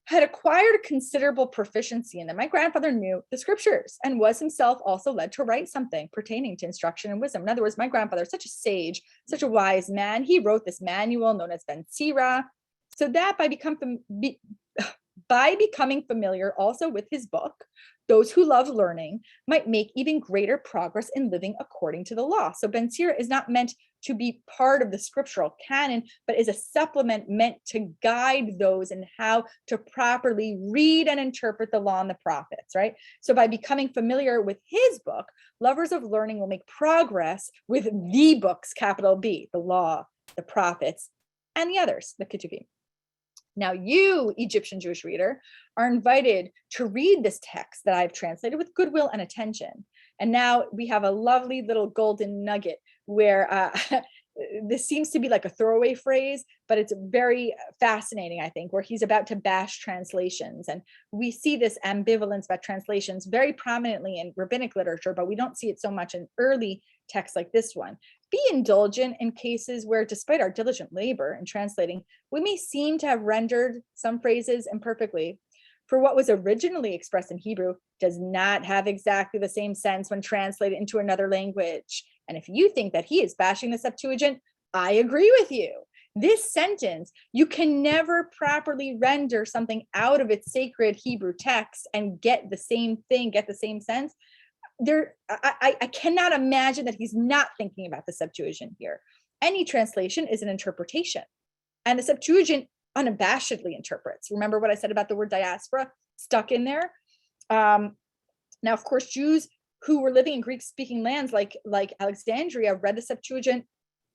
Had acquired considerable proficiency in them. My grandfather knew the scriptures and was himself also led to write something pertaining to instruction and wisdom. In other words, my grandfather, such a sage, such a wise man, he wrote this manual known as Ben Sira, so that by By becoming familiar also with his book, those who love learning might make even greater progress in living according to the law. So Ben Sira is not meant to be part of the scriptural canon, but is a supplement meant to guide those in how to properly read and interpret the law and the prophets, right? So by becoming familiar with his book, lovers of learning will make progress with the books, capital B, the law, the prophets, and the others, the Ketuvim. Now you, Egyptian Jewish reader, are invited to read this text that I've translated with goodwill and attention. And now we have a lovely little golden nugget where this seems to be like a throwaway phrase, but it's very fascinating, I think, where he's about to bash translations. And we see this ambivalence about translations very prominently in rabbinic literature, but we don't see it so much in early texts like this one. Be indulgent in cases where, despite our diligent labor in translating, we may seem to have rendered some phrases imperfectly. For what was originally expressed in Hebrew does not have exactly the same sense when translated into another language. And if you think that he is bashing the Septuagint, I agree with you. This sentence, you can never properly render something out of its sacred Hebrew text and get the same thing, get the same sense. I cannot imagine that he's not thinking about the Septuagint here. Any translation is an interpretation, and the Septuagint unabashedly interprets. Remember what I said about the word diaspora stuck in there? Now, of course, Jews who were living in Greek-speaking lands like Alexandria read the Septuagint,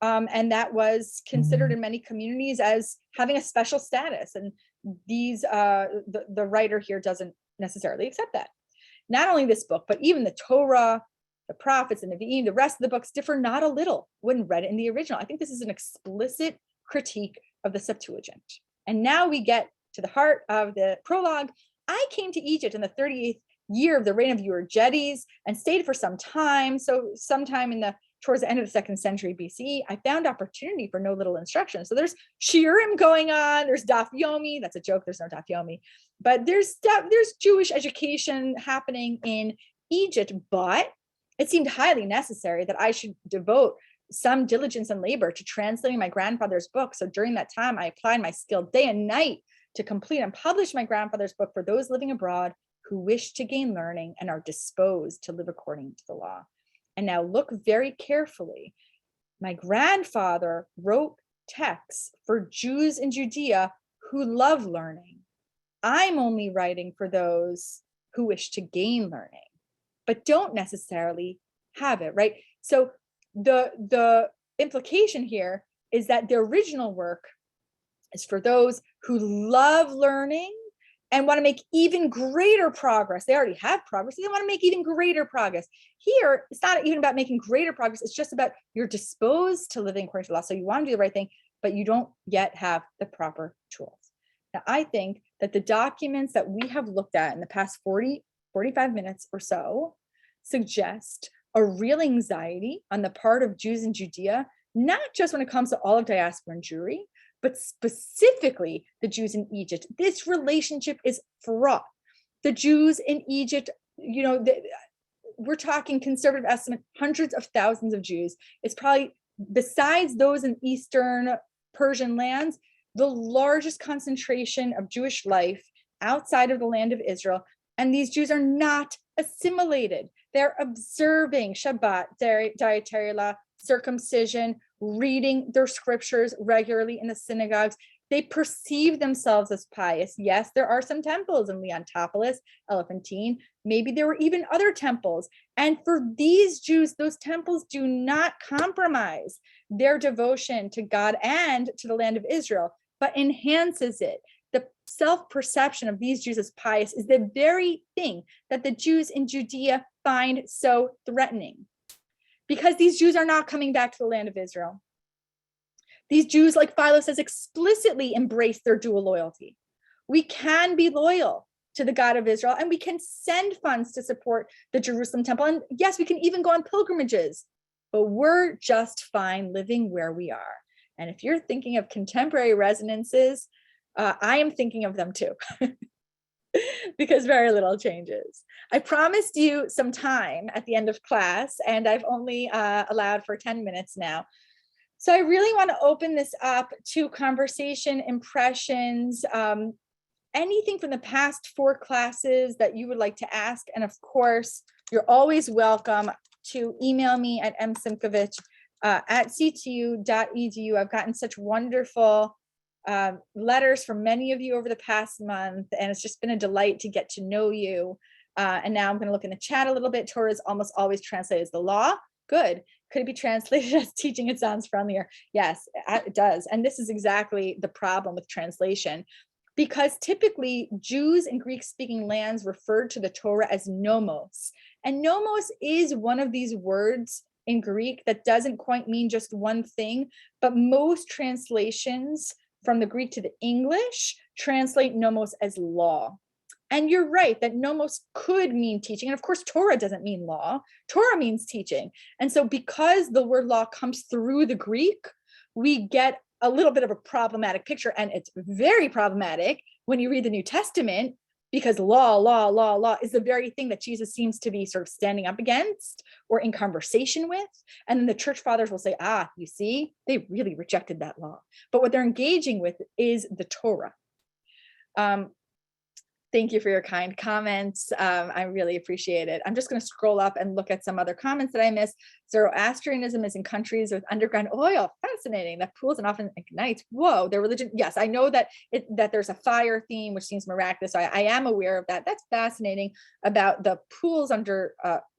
and that was considered in many communities as having a special status. And these the writer here doesn't necessarily accept that. Not only this book, but even the Torah, the prophets, and the rest of the books differ not a little when read in the original. I think this is an explicit critique of the Septuagint. And now we get to the heart of the prologue. I came to Egypt in the 38th year of the reign of Euergetes and stayed for some time. So sometime towards the end of the 2nd century BCE, I found opportunity for no little instruction. So there's shiurim going on, there's daf yomi, that's a joke, there's no daf yomi, but there's Jewish education happening in Egypt, but it seemed highly necessary that I should devote some diligence and labor to translating my grandfather's book. So during that time, I applied my skill day and night to complete and publish my grandfather's book for those living abroad who wish to gain learning and are disposed to live according to the law. And now look very carefully. My grandfather wrote texts for Jews in Judea who love learning. I'm only writing for those who wish to gain learning, but don't necessarily have it, right? So the implication here is that the original work is for those who love learning and want to make even greater progress. They already have progress, so they want to make even greater progress. Here, it's not even about making greater progress, it's just about you're disposed to living according to the law. So you want to do the right thing, but you don't yet have the proper tools. Now, I think that the documents that we have looked at in the past 45 minutes or so suggest a real anxiety on the part of Jews in Judea, not just when it comes to all of diaspora and Jewry, but specifically the Jews in Egypt. This relationship is fraught. The Jews in Egypt, we're talking conservative estimate, hundreds of thousands of Jews. It's probably, besides those in Eastern Persian lands, the largest concentration of Jewish life outside of the land of Israel. And these Jews are not assimilated. They're observing Shabbat, dietary law, circumcision, reading their scriptures regularly in the synagogues. They perceive themselves as pious. Yes, there are some temples in Leontopolis, Elephantine. Maybe there were even other temples. And for these Jews, those temples do not compromise their devotion to God and to the land of Israel, but enhances it. The self-perception of these Jews as pious is the very thing that the Jews in Judea find so threatening, because these Jews are not coming back to the land of Israel. These Jews, like Philo says, explicitly embrace their dual loyalty. We can be loyal to the God of Israel, and we can send funds to support the Jerusalem temple. And yes, we can even go on pilgrimages, but we're just fine living where we are. And if you're thinking of contemporary resonances, I am thinking of them too, because very little changes. I promised you some time at the end of class, and I've only allowed for 10 minutes now. So I really want to open this up to conversation, impressions, anything from the past 4 classes that you would like to ask. And of course, you're always welcome to email me at msimkovich at ctu.edu. I've gotten such wonderful letters from many of you over the past month, and it's just been a delight to get to know you. And now I'm going to look in the chat a little bit. Torah is almost always translated as the law. Good. Could it be translated as teaching? It sounds friendlier. Yes, it does. And this is exactly the problem with translation, because typically Jews in Greek-speaking lands referred to the Torah as nomos. And nomos is one of these words in Greek that doesn't quite mean just one thing, but most translations from the Greek to the English translate nomos as law. And you're right that nomos could mean teaching. And of course, Torah doesn't mean law. Torah means teaching. And so because the word law comes through the Greek, we get a little bit of a problematic picture. And it's very problematic when you read the New Testament, because law is the very thing that Jesus seems to be sort of standing up against or in conversation with. And then the church fathers will say, you see, they really rejected that law. But what they're engaging with is the Torah. Thank you for your kind comments. I really appreciate it. I'm just going to scroll up and look at some other comments that I missed. Zoroastrianism is in countries with underground oil. Fascinating. That cools and often ignites. Whoa, their religion. Yes, I know that that there's a fire theme, which seems miraculous. So I am aware of that. That's fascinating about the pools under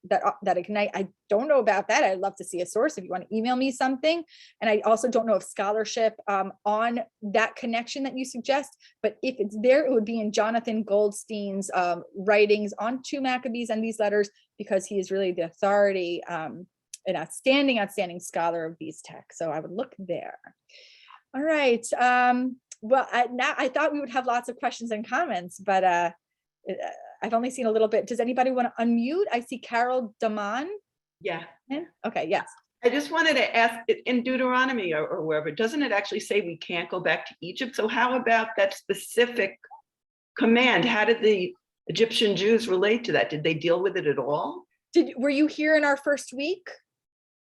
that ignite. I don't know about that. I'd love to see a source if you want to email me something. And I also don't know of scholarship on that connection that you suggest. But if it's there, it would be in Jonathan Goldstein's writings on 2 Maccabees and these letters, because he is really the authority, an outstanding scholar of these texts. So I would look there. All right. Well, now I thought we would have lots of questions and comments, but I've only seen a little bit. Does anybody want to unmute? I see Carol Daman.
Yeah.
Okay, yes.
I just wanted to ask, in Deuteronomy or wherever, doesn't it actually say we can't go back to Egypt? So how about that specific command? How did the Egyptian Jews relate to that? Did they deal with it at all?
Were you here in our first week?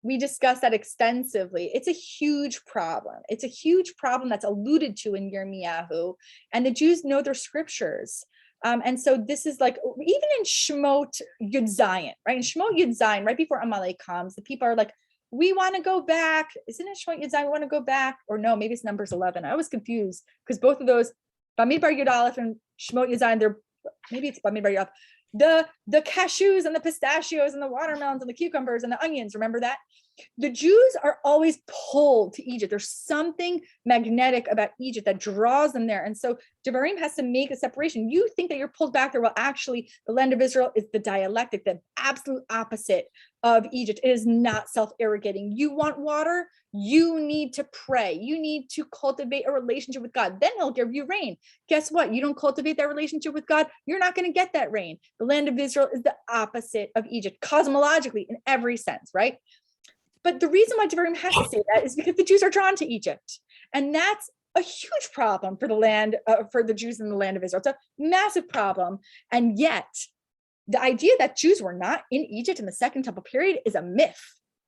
We discussed that extensively. It's a huge problem. It's a huge problem that's alluded to in Yirmiyahu, and the Jews know their scriptures. And so this is like, even in Shemot Yud Zayin, right? In Shemot Yud Zayin, right before Amalek comes, the people are like, we want to go back. Isn't it Shemot Yud Zayin? We want to go back. Or no, maybe it's Numbers 11. I was confused because both of those, Bamidbar Yud Aleph and Shemot Yud Zayin, maybe it's Bamidbar Yud Aleph. The cashews and the pistachios and the watermelons and the cucumbers and the onions, remember that? The Jews are always pulled to Egypt. There's something magnetic about Egypt that draws them there. And so Devarim has to make a separation. You think that you're pulled back there. Well, actually, the land of Israel is the dialectic, the absolute opposite of Egypt. It is not self-irrigating. You want water? You need to pray. You need to cultivate a relationship with God. Then he'll give you rain. Guess what? You don't cultivate that relationship with God, you're not going to get that rain. The land of Israel is the opposite of Egypt, cosmologically, in every sense, right? But the reason why Devarim has to say that is because the Jews are drawn to Egypt. And that's a huge problem for the land, for the Jews in the land of Israel. It's a massive problem. And yet, the idea that Jews were not in Egypt in the Second Temple period is a myth.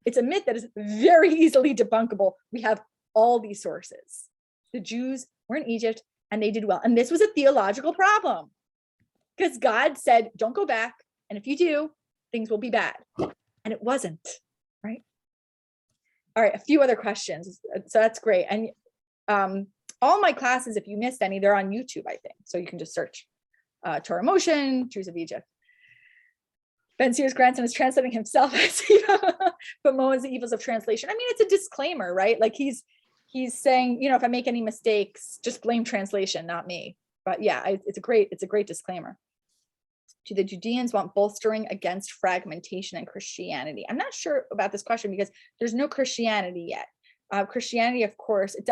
It's a myth that is very easily debunkable. We have all these sources. The Jews were in Egypt and they did well. And this was a theological problem because God said, don't go back. And if you do, things will be bad. And it wasn't, right? All right, a few other questions. So that's great. And all my classes, if you missed any, they're on YouTube, I think. So you can just search Torah Motion, Jews of Egypt. Ben Sears' grandson is translating himself as bemoans the evils of translation. I mean, it's a disclaimer, right? Like he's saying, if I make any mistakes, just blame translation, not me. But yeah, it's a great disclaimer. Do the Judeans want bolstering against fragmentation and Christianity? I'm not sure about this question because there's no Christianity yet. Christianity, of course, it's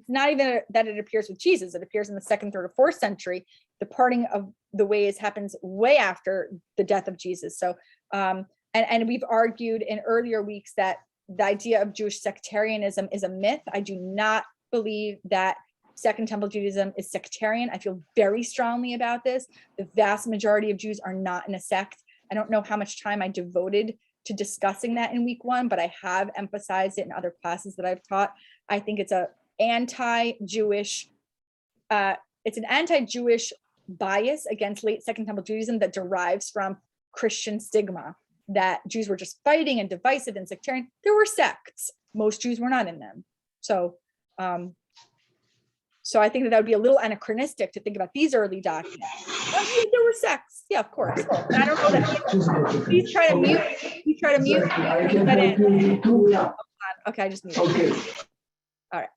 not even that it appears with Jesus. It appears in the 2nd, 3rd, or 4th century. The parting of the ways happens way after the death of Jesus. So, and we've argued in earlier weeks that the idea of Jewish sectarianism is a myth. I do not believe that Second Temple Judaism is sectarian. I feel very strongly about this. The vast majority of Jews are not in a sect. I don't know how much time I devoted to discussing that in week 1, but I have emphasized it in other classes that I've taught. I think it's a anti-Jewish it's an anti-Jewish bias against late Second Temple Judaism that derives from Christian stigma, that Jews were just fighting and divisive and sectarian. There were sects. Most Jews were not in them. So, so I think that would be a little anachronistic to think about these early documents. There were sects, yeah, of course. And I don't know that. Please try to mute. Please try to mute. Okay, I just muted.
Okay.
All right.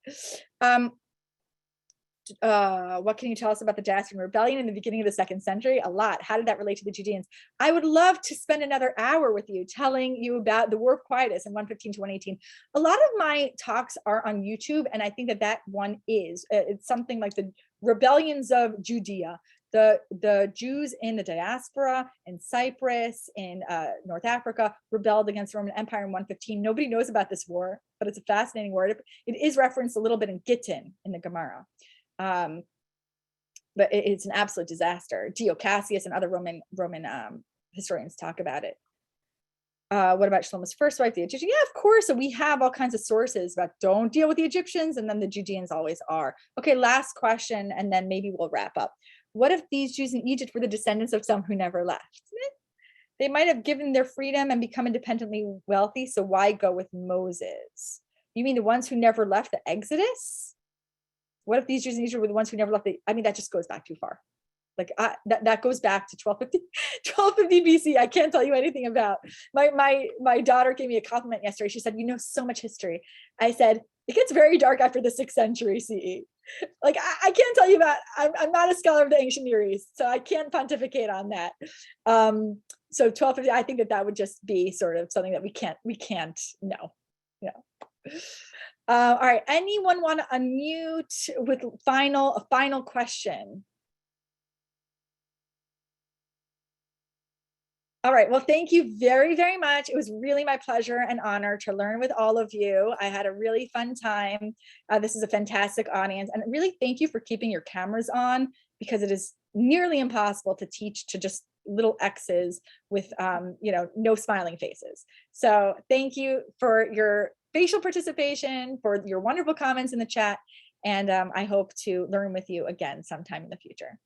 What can you tell us about the Dacian rebellion in the beginning of the 2nd century? A lot. How did that relate to the Judeans? I would love to spend another hour with you telling you about the War of Quietus in 115 to 118. A lot of my talks are on YouTube, and I think that that one is. It's something like the rebellions of Judea. The Jews in the diaspora, in Cyprus, in North Africa, rebelled against the Roman Empire in 115. Nobody knows about this war, but it's a fascinating war. It is referenced a little bit in Gittin in the Gemara. But it's an absolute disaster. Dio Cassius and other Roman historians talk about it. What about Shlomo's first wife, the Egyptian? Yeah, of course. So we have all kinds of sources about don't deal with the Egyptians, and then the Judeans always are. Okay, last question, and then maybe we'll wrap up. What if these Jews in Egypt were the descendants of some who never left? They might have given their freedom and become independently wealthy, so why go with Moses? You mean the ones who never left the Exodus? What if these Jews in Egypt were the ones who never left I mean, that just goes back too far. Like that goes back to 1250 BC. I can't tell you anything about. My daughter gave me a compliment yesterday. She said, "You know so much history." I said, "It gets very dark after the 6th century CE." Like I can't tell you about. I'm not a scholar of the ancient Near East, so I can't pontificate on that. So 1250. I think that would just be sort of something that we can't know. All right. Anyone want to unmute with a final question? All right. Well, thank you very, very much. It was really my pleasure and honor to learn with all of you. I had a really fun time. This is a fantastic audience. And really thank you for keeping your cameras on, because it is nearly impossible to teach to just little X's with, no smiling faces. So thank you for your facial participation, for your wonderful comments in the chat. And I hope to learn with you again sometime in the future.